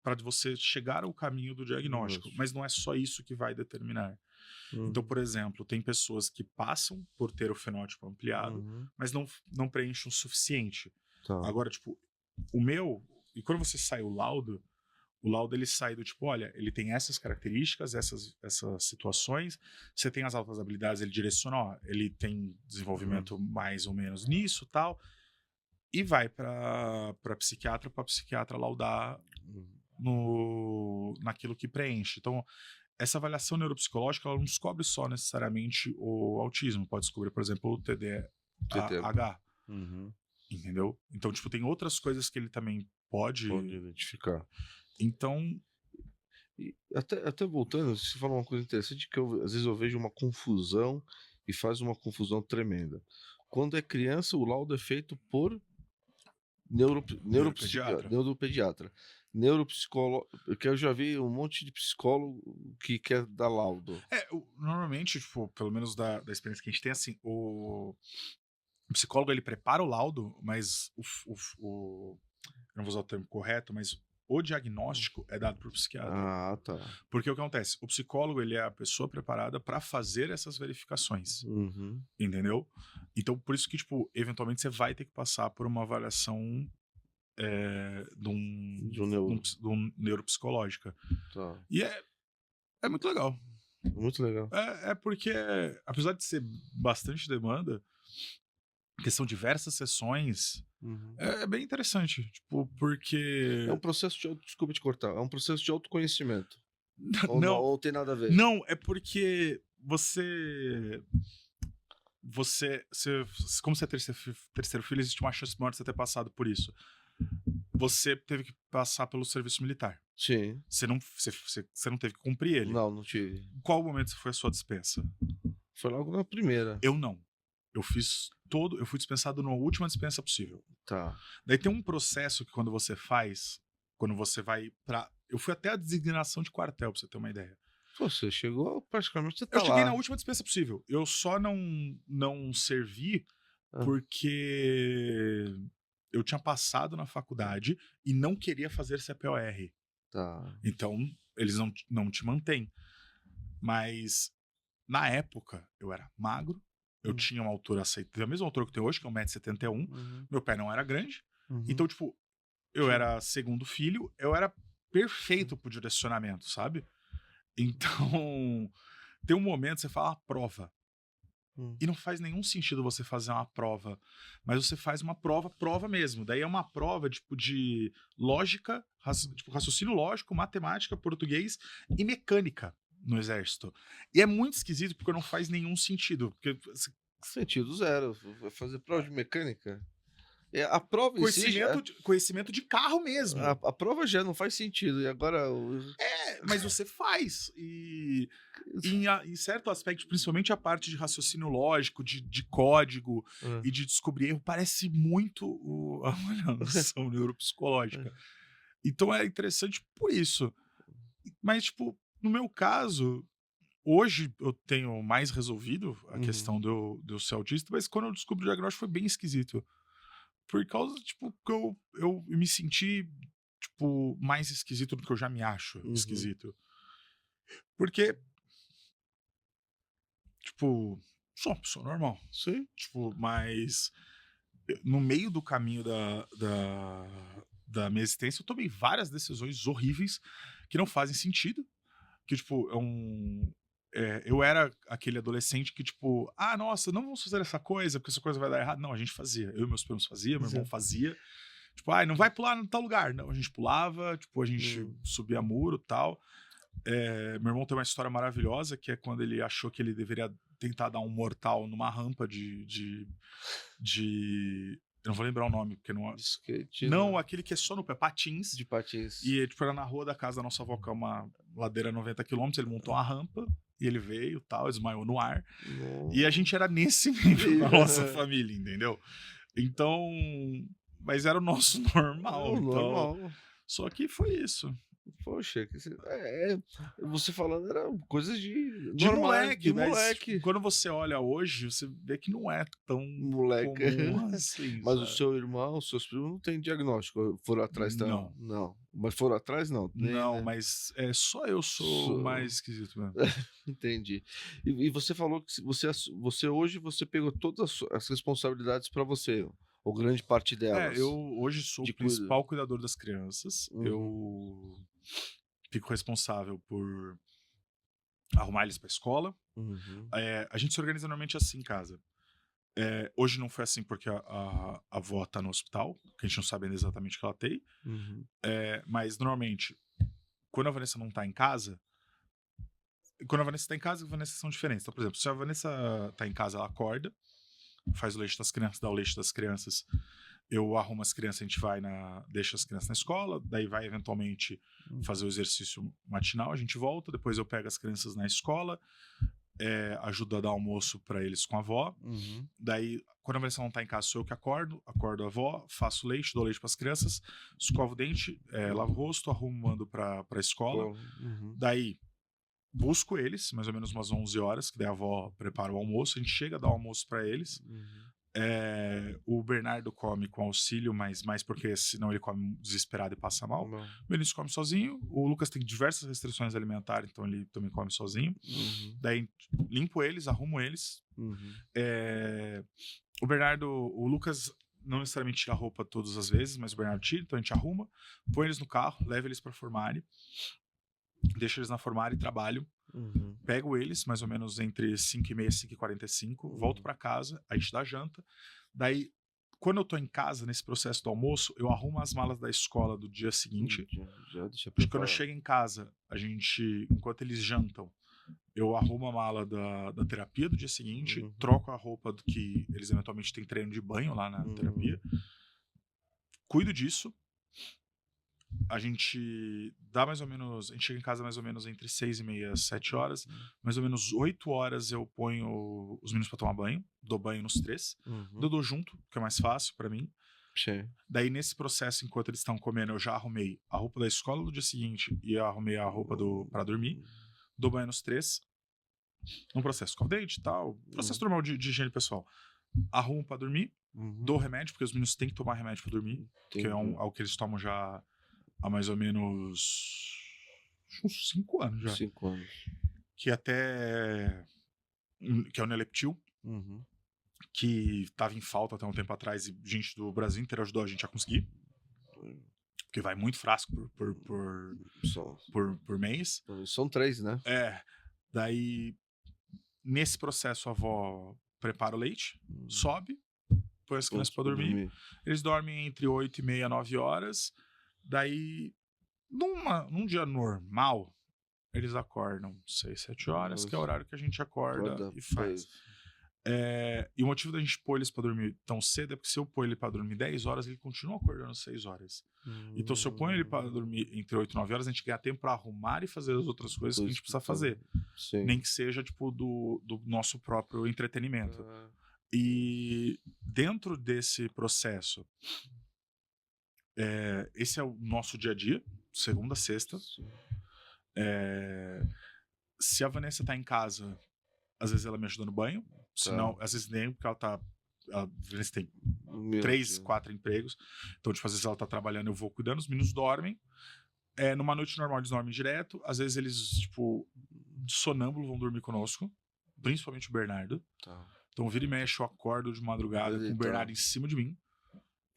para você chegar ao caminho do diagnóstico, mas não é só isso que vai determinar. Então, por exemplo, tem pessoas que passam por ter o fenótipo ampliado, mas não preenchem o suficiente. Tá. Agora, tipo, o meu, e quando você sai o laudo ele sai do tipo, olha, ele tem essas características, essas situações, você tem as altas habilidades, ele direciona, ele tem desenvolvimento mais ou menos nisso, tal, e vai para psiquiatra laudar naquilo que preenche. Então, essa avaliação neuropsicológica, ela não descobre só necessariamente o autismo, pode descobrir, por exemplo, o TDAH. Entendeu? Então, tipo, tem outras coisas que ele também pode identificar. Então, até voltando, você falou uma coisa interessante, que às vezes eu vejo uma confusão e faz uma confusão tremenda. Quando é criança, o laudo é feito por neuropediatra. Neuropsicólogo, que eu já vi um monte de psicólogo que quer dar laudo. Normalmente, tipo, pelo menos da experiência que a gente tem, assim, o psicólogo, ele prepara o laudo, mas eu não vou usar o termo correto, mas o diagnóstico é dado por psiquiatra. Tá. Porque o que acontece? O psicólogo, ele é a pessoa preparada para fazer essas verificações. Entendeu? Então, por isso que, tipo, eventualmente você vai ter que passar por uma avaliação de um neuropsicológica. Tá. E é muito legal. Muito legal. É porque, apesar de ser bastante demanda, que são diversas sessões, Uhum. é bem interessante. Tipo, É porque. um processo de desculpa te cortar, é um processo de autoconhecimento. Ou não, Não, ou tem nada a ver? não, é porque você, como você é terceiro filho, existe uma chance maior de você ter passado por isso. Você teve que passar pelo serviço militar. Sim. Você não teve que cumprir ele. Não, não tive. Em qual momento foi a sua dispensa? Foi logo na primeira. Eu não. Eu fui dispensado na última dispensa possível. Tá. Daí tem um processo que quando você vai pra. Eu fui até a designação de quartel, pra você ter uma ideia. Pô, você chegou praticamente, você Eu tá cheguei lá. na última dispensa possível. Eu só não servi Hã. porque eu tinha passado na faculdade e não queria fazer CPOR. Tá. Então, eles não te mantêm. Mas, na época, eu era magro, eu Hum. tinha uma altura aceitável, a mesma altura que eu tenho hoje, que é 1,71 m, Uhum. meu pé não era grande. Uhum. Então, tipo, eu Sim. era segundo filho, eu era perfeito pro direcionamento, sabe? Então, tem um momento que você fala prova. E não faz nenhum sentido você fazer uma prova, mas você faz uma prova mesmo. Daí é uma prova tipo de lógica, tipo, raciocínio lógico, matemática, português e mecânica no exército. E é muito esquisito porque não faz nenhum sentido. Porque Sentido zero. Vai fazer prova de mecânica? A prova em si já, conhecimento de carro mesmo. a prova já não faz sentido. E agora Mas você faz. E em certo aspecto, principalmente a parte de raciocínio lógico, de código Hã. e de descobrir erro, parece muito a avaliação neuropsicológica. Então é interessante por isso. Mas, tipo, no meu caso, hoje eu tenho mais resolvido a Uhum. questão de eu ser autista, mas quando eu descobri o diagnóstico foi bem esquisito. Por causa, tipo, que eu me senti, tipo, mais esquisito do que eu já me acho Uhum. esquisito. Porque, tipo, sou uma pessoa normal. Sim. Tipo, mas no meio do caminho da minha existência, eu tomei várias decisões horríveis que não fazem sentido. Que, tipo, eu era aquele adolescente que, tipo, nossa, não vamos fazer essa coisa, porque essa coisa vai dar errado. Não, a gente fazia. Eu e meus primos fazia, meu irmão Exato. fazia. Tipo, não vai pular em tal lugar. Não, a gente pulava, tipo, a gente subia muro e tal. Meu irmão tem uma história maravilhosa, que é quando ele achou que ele deveria tentar dar um mortal numa rampa eu não vou lembrar o nome, porque não. De skate, Não, aquele que é só no pé, patins. de patins. E tipo, era na rua da casa da nossa avó, que é uma ladeira 90 km. Ele montou uma rampa e ele veio tal, desmaiou no ar. E a gente era nesse nível na nossa família, entendeu? Então. Mas era o nosso normal. Não, Então. normal. Só que foi isso. Poxa, você falando era coisas De normais, moleque, de mas moleque. quando você olha hoje, você vê que não é tão Moleque. comum assim, Mas o sabe? seu irmão, os seus primos não têm diagnóstico. Foram atrás, tá? Não, Não. Mas foram atrás, não. Nem, não, né? mas só eu sou o mais esquisito mesmo. Entendi. E você falou que você hoje você pegou todas as responsabilidades para você, ou grande parte delas. Eu hoje sou De o cuida. principal cuidador das crianças. Uhum. Eu fico responsável por arrumar eles para escola. Uhum. A gente se organiza normalmente assim em casa. Hoje não foi assim porque a avó tá no hospital, que a gente não sabe ainda exatamente o que ela tem. Uhum. Mas normalmente, quando a Vanessa não tá em casa. Quando a Vanessa tá em casa, a Vanessa são diferentes. Então, por exemplo, se a Vanessa tá em casa, ela acorda, faz o leite das crianças, dá o leite das crianças. Eu arrumo as crianças, a gente deixa as crianças na escola, daí vai eventualmente fazer o exercício matinal, a gente volta, depois eu pego as crianças na escola, ajudo a dar almoço para eles com a avó. Uhum. Daí, quando a Vanessa não tá em casa, sou eu que acordo a avó, faço leite, dou leite para as crianças, escovo o dente, lavo o rosto, arrumo, mando para a escola. Uhum. Daí, busco eles, mais ou menos umas 11 horas, que daí a avó prepara o almoço, a gente chega a dar o almoço para eles. Uhum. O Bernardo come com auxílio, mas mais porque senão ele come desesperado e passa mal. Não. O Vinícius come sozinho. O Lucas tem diversas restrições alimentares, então ele também come sozinho. Uhum. Daí limpo eles, arrumo eles. Uhum. O Lucas não necessariamente tira a roupa todas as vezes, mas o Bernardo tira, então a gente arruma, põe eles no carro, leva eles pra formário. deixo eles na formária e trabalho. Uhum. Pego eles, mais ou menos entre 5h30 e 5h45, volto pra casa, a gente dá janta. Daí, quando eu tô em casa, nesse processo do almoço, eu arrumo as malas da escola do dia seguinte. Já deixa Porque quando eu preparado. chego em casa, a gente, enquanto eles jantam, eu arrumo a mala da terapia do dia seguinte, Uhum. troco a roupa do que eles eventualmente têm treino de banho lá na terapia, cuido disso. A gente dá mais ou menos. A gente chega em casa mais ou menos entre 6h30 e 7h. Mais ou menos 8h eu ponho os meninos pra tomar banho. Dou banho nos 3. Eu dou junto, que é mais fácil pra mim. Sim. Daí, nesse processo, enquanto eles estão comendo, eu já arrumei a roupa da escola do dia seguinte e arrumei a roupa pra dormir. Dou banho nos 3. Um processo com o dente e tal. Processo normal de higiene pessoal. Arrumo pra dormir. Dou remédio, porque os meninos têm que tomar remédio pra dormir. Que é algo que eles tomam já há mais ou menos uns 5 anos já. 5 anos. Que até... Que é o Neleptil. Que estava em falta até um tempo atrás e gente do Brasil inteiro ajudou a gente a conseguir. Porque vai muito frasco por mês. São 3, né? Daí, nesse processo, a avó prepara o leite, sobe, põe as crianças pra dormir. Eles dormem entre 8h30 e 9h. Daí, num dia normal, eles acordam 6, 7h, que é o horário que a gente acorda e faz. E o motivo da gente pôr eles pra dormir tão cedo é porque se eu pôr ele pra dormir 10h, ele continua acordando 6h. Então, se eu ponho ele pra dormir entre 8 e 9h, a gente ganha tempo pra arrumar e fazer as outras coisas que a gente precisa fazer. Sim. Nem que seja, tipo, do nosso próprio entretenimento. E dentro desse processo, esse é o nosso dia a dia, segunda a sexta. Se a Vanessa tá em casa, às vezes ela me ajuda no banho. Senão, às vezes nem, porque a Vanessa tem 3, 4 empregos. Então, tipo, às vezes ela tá trabalhando, eu vou cuidando, os meninos dormem. Numa noite normal, eles dormem direto. Às vezes eles, tipo, sonâmbulo vão dormir conosco. Principalmente o Bernardo. Então, vira e mexe, eu acordo de madrugada com o Bernardo em cima de mim.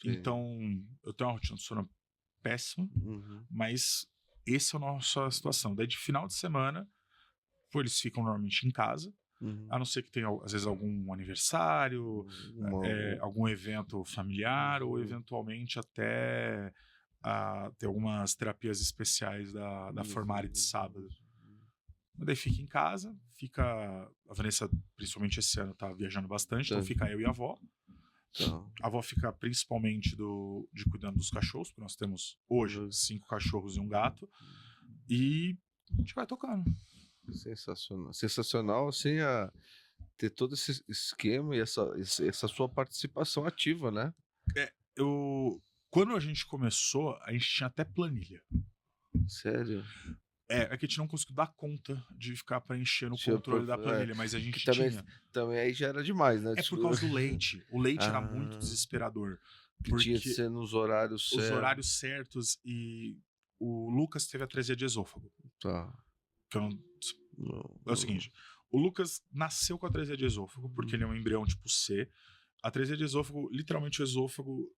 Então, eu tenho uma rotina de sono péssima. Mas essa é a nossa situação. Daí, de final de semana, eles ficam normalmente em casa. A não ser que tenha, às vezes, algum aniversário, algum evento familiar, ou eventualmente até ter algumas terapias especiais da formária de sábado. Mas daí fica em casa, a Vanessa, principalmente esse ano, tá viajando bastante, então fica eu e a avó. A avó fica principalmente de cuidando dos cachorros, porque nós temos hoje 5 cachorros e um gato, e a gente vai tocando. Sensacional. Sensacional, assim, ter todo esse esquema e essa sua participação ativa, né? Quando a gente começou, a gente tinha até planilha. Sério? É que a gente não conseguiu dar conta de ficar preenchendo o controle da planilha, mas a gente tinha. Também aí já era demais, né? Por causa do leite. O leite era muito desesperador. Porque tinha que ser nos horários certos. Os horários certos, e o Lucas teve atresia de esôfago. Que é o seguinte, o Lucas nasceu com atresia de esôfago, porque ele é um embrião tipo C. A atresia de esôfago, literalmente o esôfago,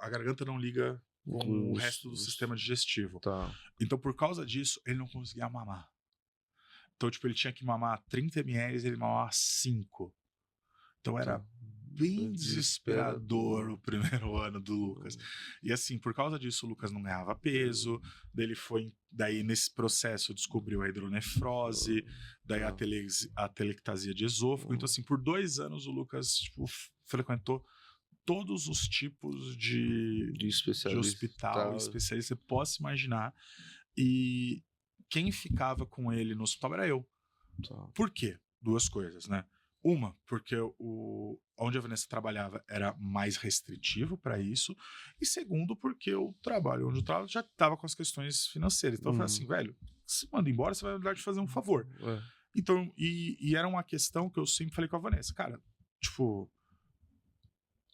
a garganta não liga com o resto do sistema digestivo. Então, por causa disso, ele não conseguia mamar. Então, tipo, ele tinha que mamar 30 ml, ele mamava 5. Então, era bem desesperador o primeiro ano do Lucas. E assim, por causa disso, o Lucas não ganhava peso. Daí nesse processo descobriu a hidronefrose, daí a telectasia de esôfago. Então assim, por 2 anos o Lucas, tipo, frequentou todos os tipos de hospital, especialista, você possa imaginar. E quem ficava com ele no hospital era eu. Por quê? 2 coisas, né? Uma, porque onde a Vanessa trabalhava era mais restritivo para isso. E segundo, porque o trabalho onde eu trabalho já estava com as questões financeiras. Então eu falei assim, velho, se manda embora, você vai me dar de fazer um favor. Então, e era uma questão que eu sempre falei com a Vanessa. Cara, tipo,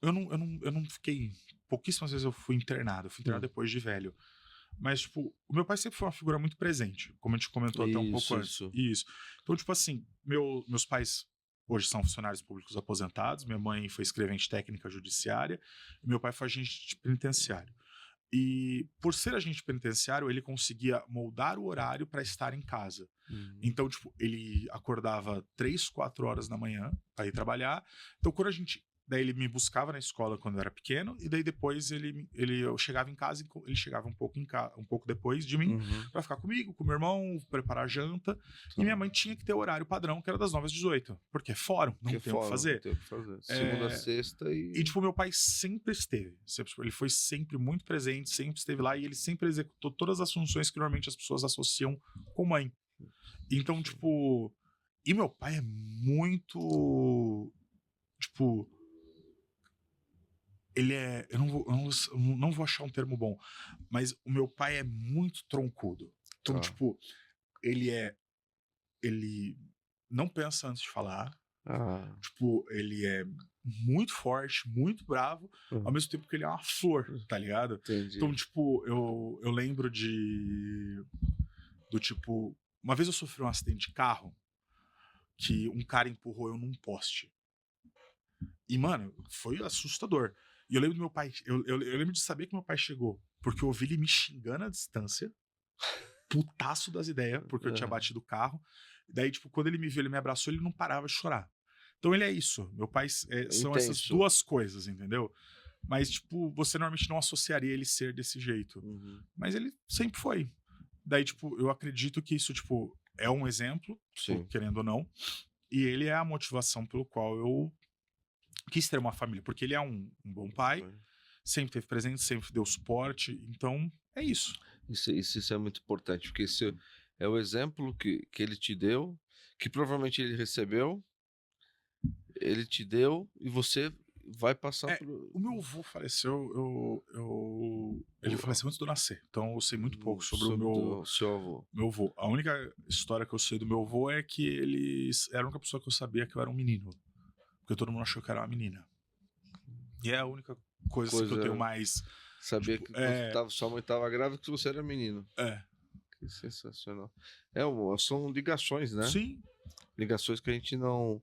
eu não fiquei... Pouquíssimas vezes eu fui internado. Eu fui internado depois de velho. Mas, tipo, o meu pai sempre foi uma figura muito presente. Como a gente comentou até um pouco antes. Isso. Então, tipo assim, meus pais... Hoje são funcionários públicos aposentados. Minha mãe foi escrevente técnica judiciária. E meu pai foi agente penitenciário. E por ser agente penitenciário, ele conseguia moldar o horário para estar em casa. Uhum. Então, tipo, ele acordava 3, 4 horas da manhã para ir trabalhar. Então, quando a gente. Daí ele me buscava na escola quando eu era pequeno, e daí depois eu chegava em casa, ele chegava um pouco depois de mim, Uhum. para ficar comigo, com meu irmão, preparar janta. E minha Tá. mãe tinha que ter o horário padrão, que era das 9 às 18, porque é fórum, não Que tem o que fora, não fazer. tem o que fazer. Segunda a É, sexta e, e. tipo, meu pai sempre esteve. Ele foi sempre muito presente, sempre esteve lá e ele sempre executou todas as funções que normalmente as pessoas associam com mãe. Então, Sim. tipo. E meu pai é muito. Tipo. Ele é. Eu não vou achar um termo bom, mas o meu pai é muito troncudo. Então, Tá. tipo, ele é. Ele não pensa antes de falar. Ah, Tipo, ele é muito forte, muito bravo, ao hum, mesmo tempo que ele é uma flor, tá ligado? Então, entendi. tipo, eu lembro de. Do tipo. Uma vez eu sofri um acidente de carro que um cara empurrou eu num poste. E, mano, foi assustador. E eu lembro do meu pai. Eu lembro de saber que meu pai chegou, porque eu ouvi ele me xingando à distância, putaço das ideias, porque eu tinha Ah, batido o carro. Daí, tipo, quando ele me viu, ele me abraçou, ele não parava de chorar. Então ele é isso. Meu pai são essas intenso. duas coisas, entendeu? Mas, tipo, você normalmente não associaria ele ser desse jeito. Uhum. Mas ele sempre foi. Daí, tipo, eu acredito que isso, tipo, é um exemplo, tipo, Sim. querendo ou não. E ele é a motivação pelo qual eu quis ter uma família. Porque ele é um bom pai, sempre teve presente, sempre deu suporte. Então, é isso. Isso é muito importante, porque esse é o exemplo que ele te deu, que provavelmente ele te deu e você vai passar É, por. o meu avô faleceu, ele faleceu antes de eu nascer, então eu sei muito pouco sobre o Sobre o seu avô. meu avô. A única história que eu sei do meu avô é que ele era a única pessoa que eu sabia que eu era um menino, porque todo mundo achou que eu era uma menina. E é a única coisa assim, que eu tenho Coisa. mais, Sabia tipo, que quando sua mãe estava grávida que você era menino. é, Que sensacional. São ligações, né? sim, Ligações que a gente não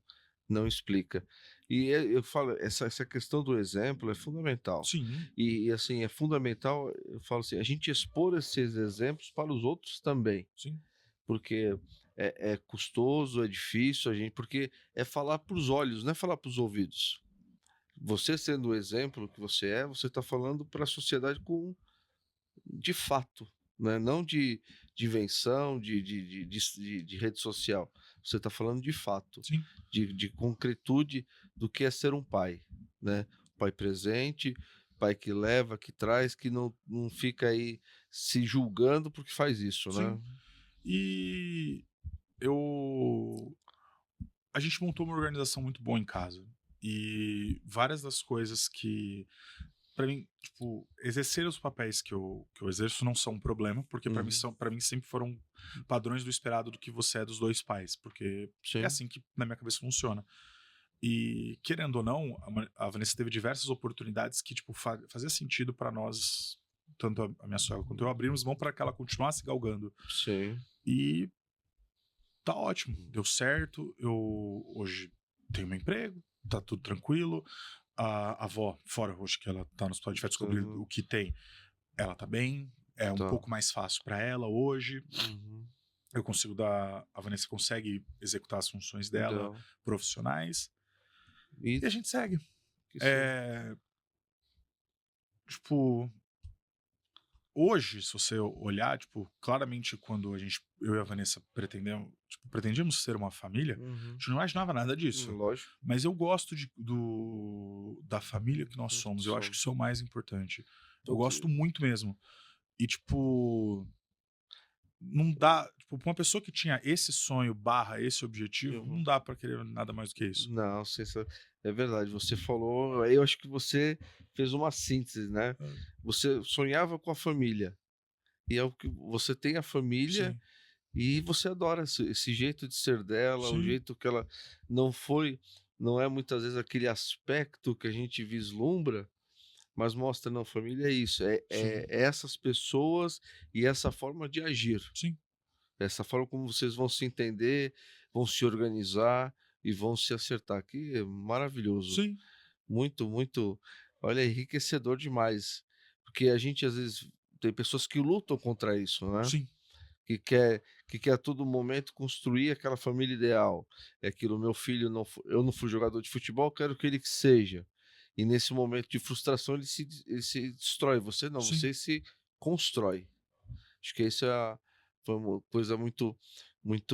explica. Eu falo, essa questão do exemplo é fundamental. sim, Assim, é fundamental, eu falo assim, a gente expor esses exemplos para os outros também, sim, porque é custoso, é difícil, porque é falar para os olhos, não é falar para os ouvidos. Você sendo o exemplo que você está falando para a sociedade de fato, né? Não de invenção, de rede social. Você está falando de fato, sim, de concretude do que é ser um pai, né? Pai presente, pai que leva, que traz, que não fica aí se julgando porque faz isso, sim. né? E eu a gente montou uma organização muito boa em casa. E várias das coisas que pra mim, tipo, exercer os papéis que eu exerço não são um problema, porque pra mim Uhum. são, para mim sempre foram padrões do esperado do que você é dos dois pais, porque é Sim, assim que na minha cabeça funciona. E querendo ou não, a Vanessa teve diversas oportunidades que tipo fazia sentido pra nós, tanto a minha sogra quanto eu abrirmos mão para que ela continuasse galgando. sim. E tá ótimo, deu certo. Eu hoje tenho meu emprego, tá tudo tranquilo. A avó, fora hoje que ela tá no hospital, a gente vai descobrir Uhum. o que tem. Ela tá bem, é um Tá. pouco mais fácil para ela hoje. Uhum. Eu consigo dar. A Vanessa consegue executar as funções dela Então, profissionais. e E a gente segue. que sim. É, tipo, hoje, se você olhar, tipo, claramente quando eu e a Vanessa pretendíamos ser uma família, a Uhum. gente não imaginava nada disso. Lógico. Mas eu gosto da família que nós somos. Eu acho que Somos. isso é o mais importante. Eu Porque gosto muito mesmo. E, tipo, não dá. Tipo, pra uma pessoa que tinha esse sonho barra esse objetivo, não uhum. dá pra querer nada mais do que isso. Não, é verdade. Você falou, eu acho que você fez uma síntese, né? É, Você sonhava com a família, e é o que você tem a família sim, e você adora esse jeito de ser dela, o sim, jeito que ela não foi, não é muitas vezes aquele aspecto que a gente vislumbra, mas mostra, não, família é isso, sim, é essas pessoas e essa forma de agir. sim, Essa forma como vocês vão se entender, vão se organizar e vão se acertar. Que maravilhoso. sim. Muito, muito, olha, enriquecedor demais. Porque a gente, às vezes, tem pessoas que lutam contra isso, né? Sim, Que quer a todo momento construir aquela família ideal. É aquilo, meu filho eu não fui jogador de futebol, quero que ele que seja. E nesse momento de frustração ele se destrói. Você não, sim. você se constrói. Acho que isso foi uma coisa muito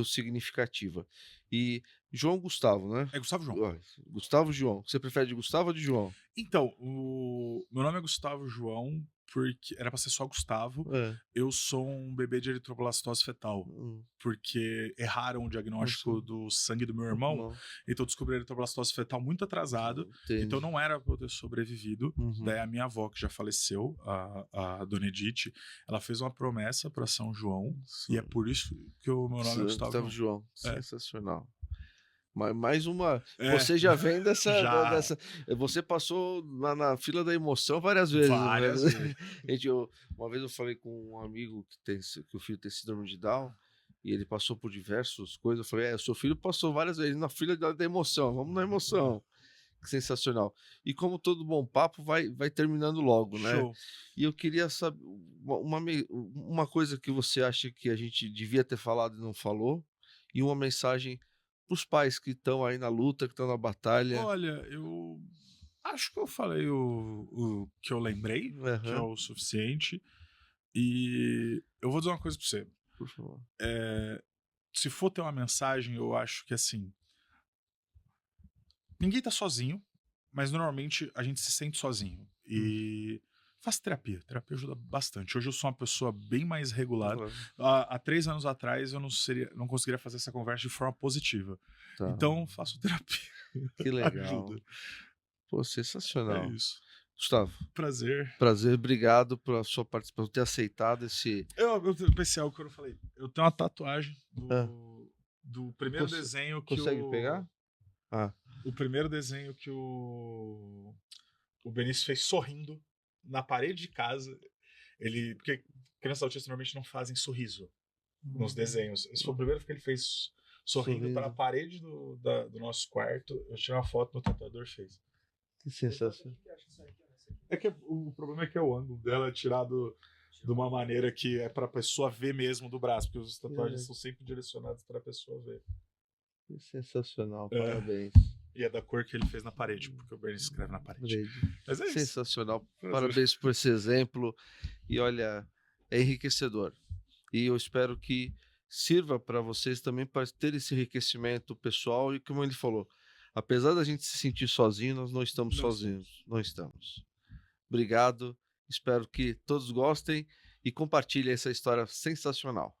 significativa. E João Gustavo, né? É Gustavo João. Ó, Gustavo João. Você prefere de Gustavo ou de João? Então, o meu nome é Gustavo João, porque era pra ser só Gustavo. É. Eu sou um bebê de eritroblastose fetal, Hum, porque erraram o diagnóstico nossa, do sangue do meu irmão, não, então descobriram eritroblastose fetal muito atrasado, então entendi. não era pra eu ter sobrevivido. Uhum. Daí a minha avó, que já faleceu, a dona Edith, ela fez uma promessa pra São João, e é Sim. por isso que o meu nome é Gustavo Gustavo João. João, É. sensacional. Mais uma. É, Você já vem já dessa. Você passou na fila da emoção várias vezes, né? várias vezes. Gente, uma vez eu falei com um amigo que o filho tem síndrome de Down e ele passou por diversas coisas. Eu falei, o seu filho passou várias vezes na fila da emoção. Vamos na emoção. Que sensacional. E como todo bom papo, vai terminando logo, né? Show. E eu queria saber uma coisa que você acha que a gente devia ter falado e não falou, e uma mensagem para os pais que estão aí na luta, que estão na batalha. Olha, eu acho que eu falei o que eu lembrei, que é Aham, o suficiente. E eu vou dizer uma coisa pra você. por favor. Se for ter uma mensagem, eu acho que assim, ninguém tá sozinho, mas normalmente a gente se sente sozinho. Hum, E faça terapia. Terapia ajuda bastante. Hoje eu sou uma pessoa bem mais regular. claro. Há 3 anos atrás eu não conseguiria fazer essa conversa de forma positiva. Tá. Então, faço terapia. Que legal. Ajuda. Pô, É sensacional. isso. Gustavo, Prazer. prazer, obrigado pela sua participação, por ter aceitado esse. Eu tenho especial que eu não falei. Eu tenho uma tatuagem Ah, do primeiro cons- desenho que consegue pegar? Ah, o primeiro desenho que o Benício fez sorrindo na parede de casa. Porque crianças autistas normalmente não fazem sorriso nos desenhos. Esse foi o primeiro que ele fez sorrindo para a sorriso. parede do nosso quarto. Eu tirei uma foto, meu tatuador fez. Que sensacional. É que o problema é que o ângulo dela é tirado de uma maneira que é pra pessoa ver mesmo do braço, porque os tatuagens são sempre direcionados pra pessoa ver. Que sensacional, É. parabéns. E é da cor que ele fez na parede, porque o Bernie escreve na parede. Brady. Mas é isso. Sensacional. Prazer. Parabéns por esse exemplo. E olha, é enriquecedor. E eu espero que sirva para vocês também para ter esse enriquecimento pessoal. E como ele falou, apesar da gente se sentir sozinho, nós não estamos Não sozinhos. Não estamos. Obrigado. Espero que todos gostem e compartilhem essa história sensacional.